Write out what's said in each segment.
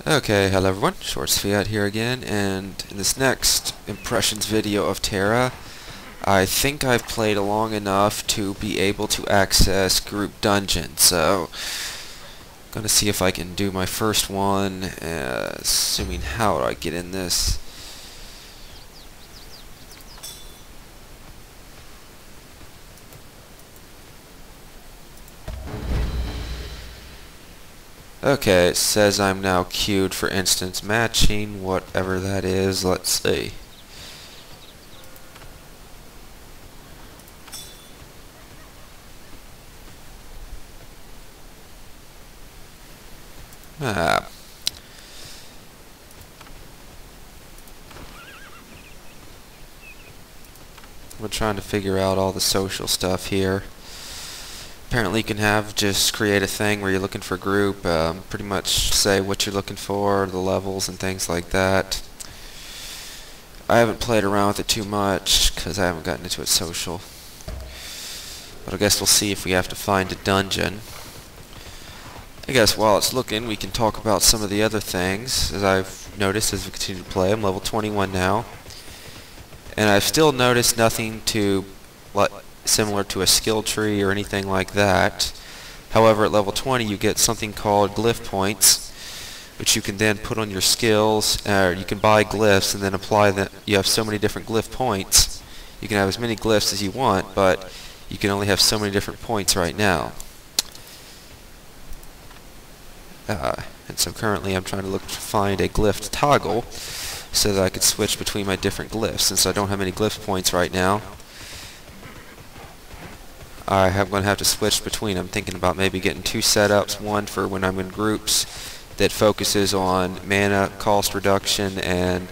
Okay, hello everyone, Shorts Fiat here again, and in this next impressions video of Tera, I think I've played long enough to be able to access group dungeons, so I'm gonna see if I can do my first one, assuming how do I get in this. Okay, it says I'm now queued for instance matching, whatever that is. Let's see. Ah. We're trying to figure out all the social stuff here. Apparently you can just create a thing where you're looking for a group, pretty much say what you're looking for, the levels and things like that. I haven't played around with it too much because I haven't gotten into it social. But I guess we'll see if we have to find a dungeon. I guess while it's looking we can talk about some of the other things. As I've noticed as we continue to play, I'm level 21 now. And I've still noticed nothing similar to a skill tree or anything like that. However, at level 20 you get something called glyph points, which you can then put on your skills. You can buy glyphs and then apply them. You have so many different glyph points. You can have as many glyphs as you want, but you can only have so many different points right now. And so currently I'm trying to find a glyph toggle so that I could switch between my different glyphs. Since I don't have any glyph points right now, I'm going to have to switch between. I'm thinking about maybe getting two setups, one for when I'm in groups that focuses on mana cost reduction and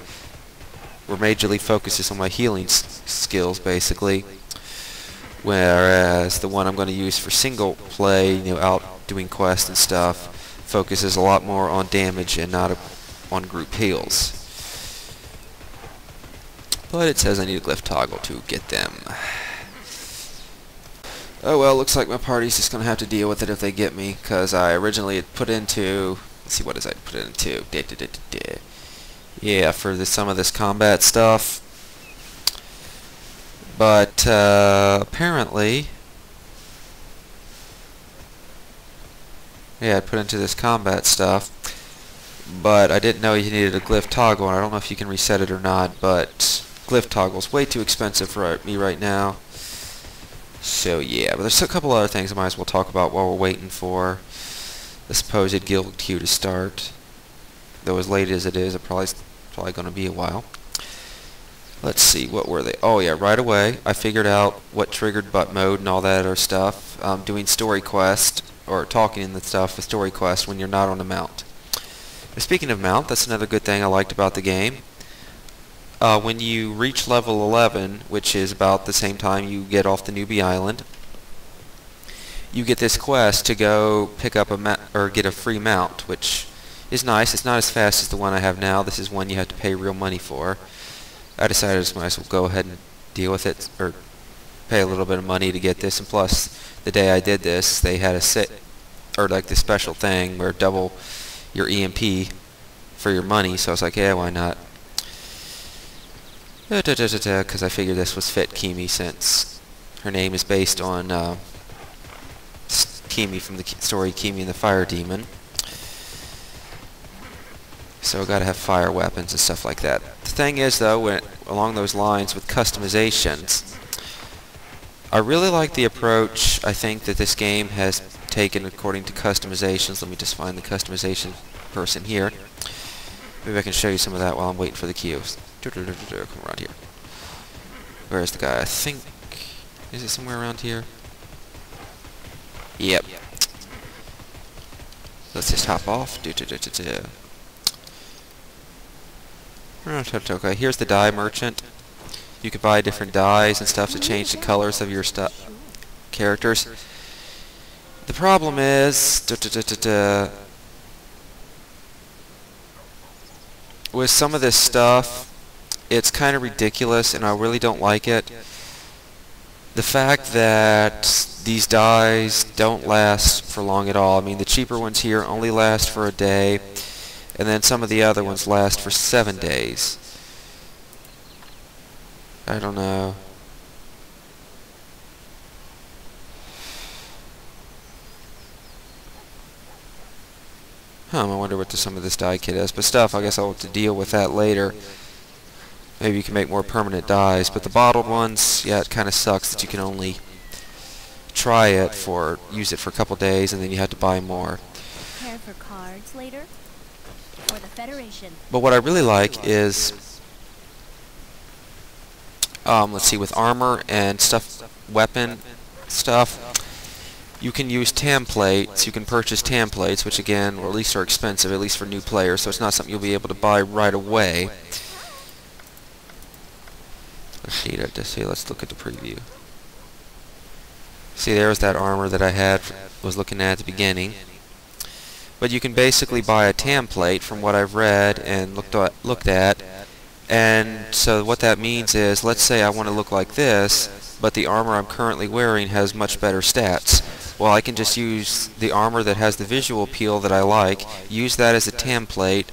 majorly focuses on my healing skills basically, whereas the one I'm going to use for single play, out doing quests and stuff, focuses a lot more on damage and not on group heals. But it says I need a glyph toggle to get them. Oh well, looks like my party's just going to have to deal with it if they get me, because I originally had put into... Let's see, what did I put it into? Yeah, for some of this combat stuff. But apparently... Yeah, I put into this combat stuff. But I didn't know you needed a glyph toggle, and I don't know if you can reset it or not, but glyph toggle's way too expensive for me right now. So yeah, but there's a couple other things I might as well talk about while we're waiting for the supposed guild queue to start. Though as late as it is, it's probably going to be a while. Let's see, what were they? Oh yeah, right away I figured out what triggered butt mode and all that other stuff. Doing story quest, or talking in the stuff with story quest when you're not on a mount. But speaking of mount, that's another good thing I liked about the game. When you reach level 11, which is about the same time you get off the newbie island, you get this quest to go pick up or get a free mount, which is nice. It's not as fast as the one I have now. This is one you have to pay real money for. I decided I just might as well go ahead and deal with it, or pay a little bit of money to get this. And plus, the day I did this, they had this special thing where double your EMP for your money. So I was like, yeah, why not? Because I figured this was fit Kimi, since her name is based on Kimi from the story Kimi and the Fire Demon. So I gotta have fire weapons and stuff like that. The thing is though, along those lines with customizations, I really like the approach I think that this game has taken according to customizations. Let me just find the customization person here. Maybe I can show you some of that while I'm waiting for the queues. Come around here. Where's the guy? I think... Is it somewhere around here? Yep. Let's just hop off. Okay, here's the dye merchant. You can buy different dyes and stuff to change the colors of your characters. The problem is... with some of this stuff, it's kind of ridiculous and I really don't like it. The fact that these dyes don't last for long at all. I mean, the cheaper ones here only last for a day. and then some of the other ones last for 7 days. I don't know. I wonder what some of this dye kit is, but stuff, I guess I'll have to deal with that later. Maybe you can make more permanent dyes, but the bottled ones, yeah, it kind of sucks that you can only try it use it for a couple days, and then you have to buy more. Prepare for cards later for the Federation. But what I really like is, let's see, with armor and stuff, weapon stuff, you can use templates. You can purchase templates, which again, or at least are expensive, at least for new players, so it's not something you'll be able to buy right away. Let's look at the preview. See, there's that armor that I was looking at the beginning. But you can basically buy a template from what I've read and looked at. And so what that means is, let's say I want to look like this, but the armor I'm currently wearing has much better stats. Well, I can just use the armor that has the visual appeal that I like, use that as a template,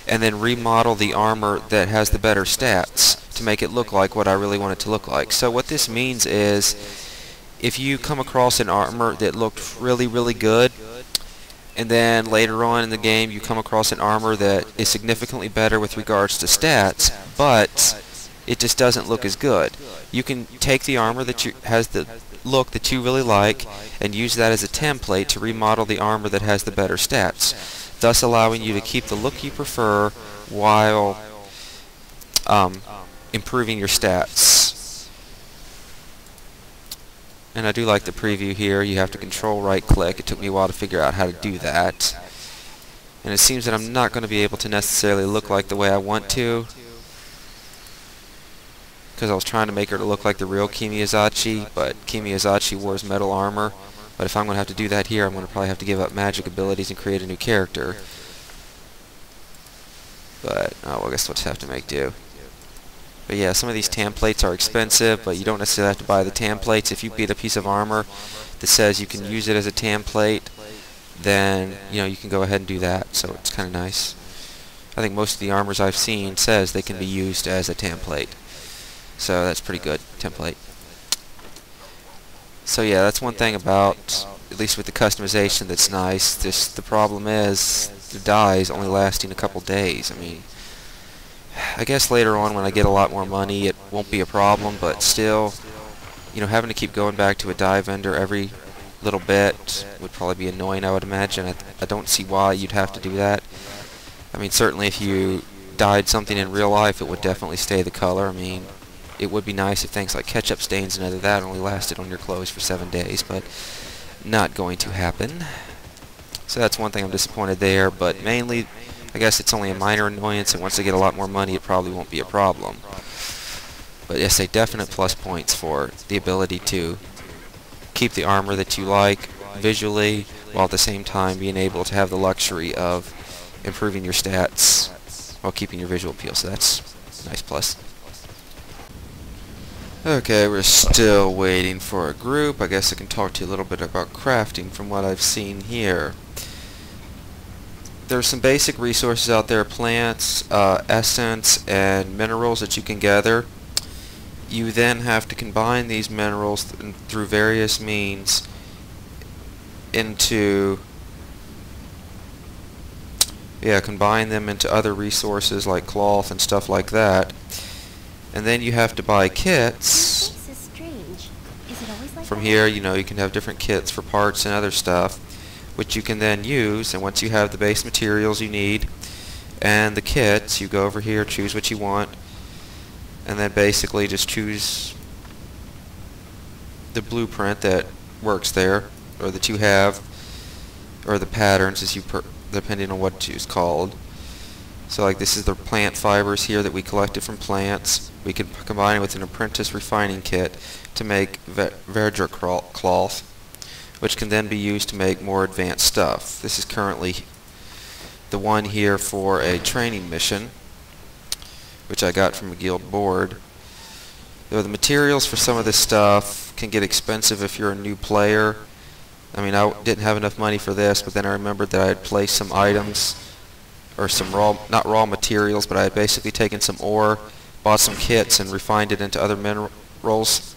and then remodel the armor that has the better stats to make it look like what I really want it to look like. So what this means is, if you come across an armor that looked really, really good, and then later on in the game you come across an armor that is significantly better with regards to stats, but it just doesn't look as good, you can take the armor that has the look that you really like and use that as a template to remodel the armor that has the better stats, thus allowing you to keep the look you prefer while improving your stats. And I do like the preview here. You have to control right click. It took me a while to figure out how to do that, and it seems that I'm not going to be able to necessarily look like the way I want to, because I was trying to make her to look like the real Kimiyazachi, but Kimiyazachi wears metal armor. But if I'm going to have to do that here, I'm going to probably have to give up magic abilities and create a new character. But, oh, well, I guess we'll just have to make do. But yeah, some of these templates are expensive, but you don't necessarily have to buy the templates. If you get a piece of armor that says you can use it as a template, then, you know, you can go ahead and do that. So it's kind of nice. I think most of the armors I've seen says they can be used as a template. So that's pretty good, template. So yeah, that's one thing about, at least with the customization, that's nice. Just the problem is the dyes only lasting a couple days. I mean, I guess later on when I get a lot more money it won't be a problem, but still, you know, having to keep going back to a dye vendor every little bit would probably be annoying, I would imagine. I don't see why you'd have to do that. I mean, certainly if you dyed something in real life it would definitely stay the color. I mean, it would be nice if things like ketchup stains and other that only lasted on your clothes for 7 days, but not going to happen. So that's one thing I'm disappointed there, but mainly I guess it's only a minor annoyance, and once I get a lot more money it probably won't be a problem. But yes, a definite plus points for the ability to keep the armor that you like visually, while at the same time being able to have the luxury of improving your stats while keeping your visual appeal. So that's a nice plus. Okay, we're still waiting for a group. I guess I can talk to you a little bit about crafting from what I've seen here. There's some basic resources out there, plants, essence, and minerals that you can gather. You then have to combine these minerals through various means into, combine them into other resources like cloth and stuff like that. And then you have to buy kits. From here, you know, you can have different kits for parts and other stuff, which you can then use. And once you have the base materials you need and the kits, you go over here, choose what you want, and then basically just choose the blueprint that works there, or that you have, or the patterns as you depending on what it's called. So like this is the plant fibers here that we collected from plants. We can combine it with an apprentice refining kit to make verdure cloth, which can then be used to make more advanced stuff. This is currently the one here for a training mission, which I got from a guild board. Though the materials for some of this stuff can get expensive if you're a new player. I mean, I didn't have enough money for this, but then I remembered that I had placed some items or some not raw materials, but I had basically taken some ore, bought some kits, and refined it into other minerals.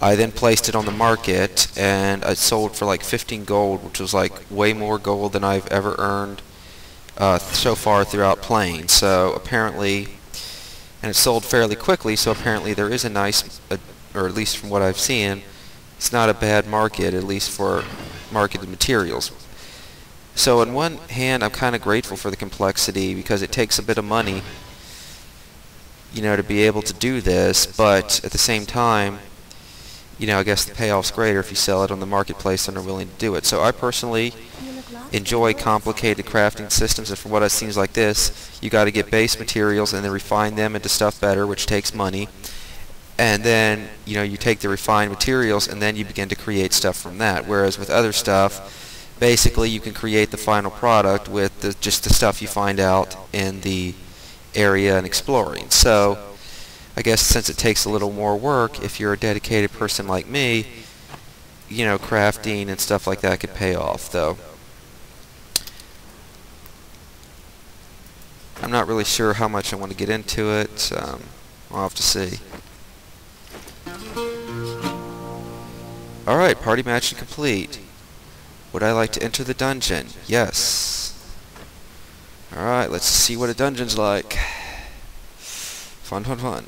I then placed it on the market, and I sold for like 15 gold, which was like way more gold than I've ever earned so far throughout playing. So apparently, and it sold fairly quickly, so apparently there is a nice, or at least from what I've seen, it's not a bad market, at least for marketed materials. So on one hand, I'm kind of grateful for the complexity, because it takes a bit of money, you know, to be able to do this, but at the same time, you know, I guess the payoff's greater if you sell it on the marketplace and are willing to do it. So I personally enjoy complicated crafting systems, and from what it seems like this, you got to get base materials and then refine them into stuff better, which takes money. And then, you know, you take the refined materials and then you begin to create stuff from that. Whereas with other stuff, basically you can create the final product with just the stuff you find out in the area and exploring. So I guess since it takes a little more work, if you're a dedicated person like me, you know, crafting and stuff like that could pay off, though. I'm not really sure how much I want to get into it. I'll have to see. Alright, party matching complete. Would I like to enter the dungeon? Yes. Alright, let's see what a dungeon's like. Fun, fun, fun.